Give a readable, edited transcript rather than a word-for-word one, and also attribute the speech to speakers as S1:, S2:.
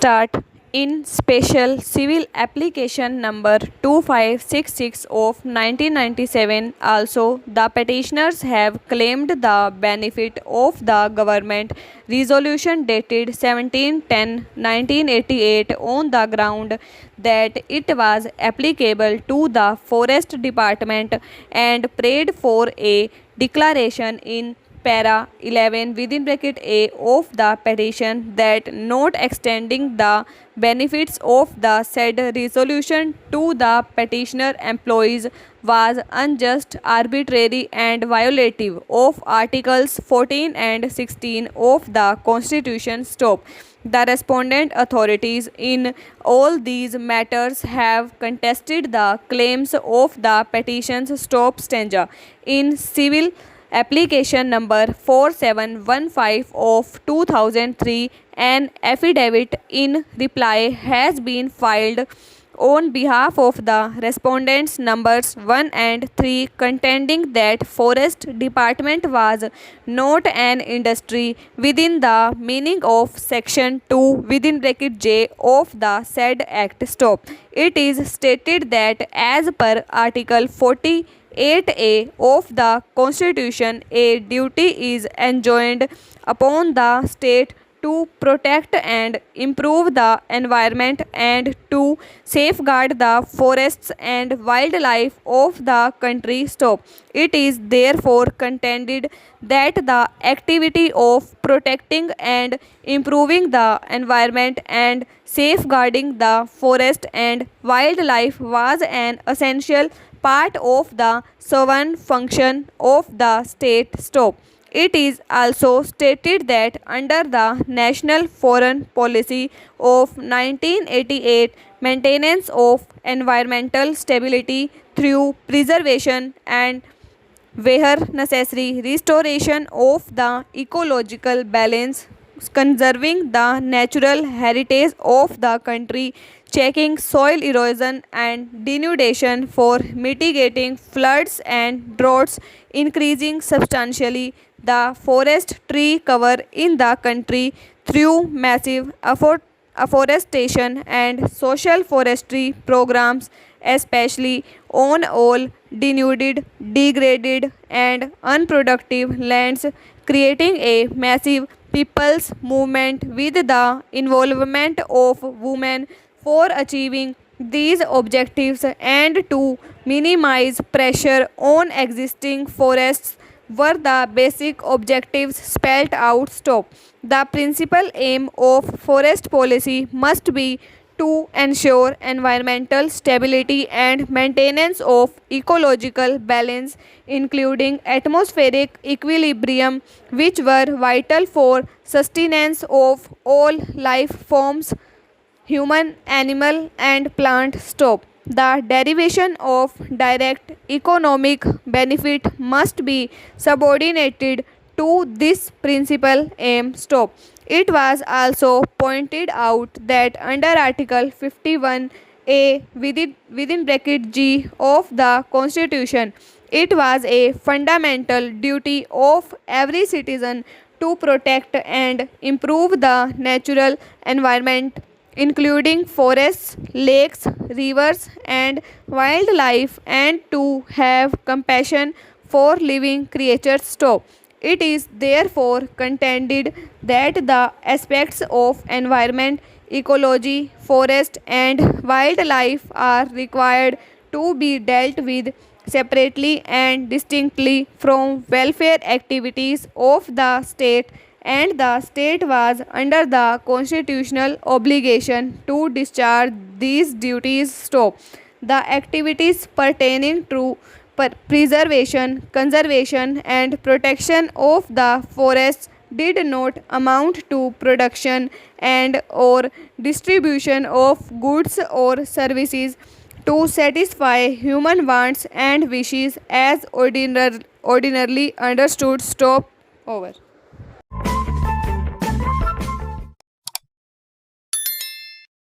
S1: Start in Special Civil Application number 2566 of 1997. Also, the petitioners have claimed the benefit of the government resolution dated 17/10/1988 on the ground that it was applicable to the Forest Department and prayed for a declaration in para 11 within bracket A of the petition that not extending the benefits of the said resolution to the petitioner employees was unjust, arbitrary and violative of Articles 14 and 16 of the Constitution. Stop. The respondent authorities in all these matters have contested the claims of the petition's stop stanza. In civil application number 4715 of 2003, an affidavit in reply has been filed on behalf of the respondents numbers 1 and 3 contending that Forest Department was not an industry within the meaning of section 2 within bracket J of the said act. Stop. It is stated that as per article 48A of the Constitution, a duty is enjoined upon the state to protect and improve the environment and to safeguard the forests and wildlife of the country. Stop. It is therefore contended that the activity of protecting and improving the environment and safeguarding the forest and wildlife was an essential part of the sovereign function of the state. Stop. It is also stated that under the National Foreign Policy of 1988, maintenance of environmental stability through preservation and where necessary restoration of the ecological balance, conserving the natural heritage of the country, checking soil erosion and denudation for mitigating floods and droughts, increasing substantially the forest tree cover in the country through massive afforestation and social forestry programs, especially on all denuded, degraded and unproductive lands, creating a massive people's movement with the involvement of women for achieving these objectives and to minimize pressure on existing forests were the basic objectives spelled out. Stop. The principal aim of forest policy must be to ensure environmental stability and maintenance of ecological balance, including atmospheric equilibrium, which were vital for sustenance of all life forms, human, animal and plant. Stop. The derivation of direct economic benefit must be subordinated to this principal aim. Stop. It was also pointed out that under Article 51A within bracket G of the Constitution, it was a fundamental duty of every citizen to protect and improve the natural environment, including forests, lakes, rivers, and wildlife, and to have compassion for living creatures. Stop. It is therefore contended that the aspects of environment, ecology, forest, and wildlife are required to be dealt with separately and distinctly from welfare activities of the state, and the state was under the constitutional obligation to discharge these duties. Stop. The activities pertaining to preservation, conservation, and protection of the forests did not amount to production and or distribution of goods or services to satisfy human wants and wishes as ordinarily understood. Stop. Over.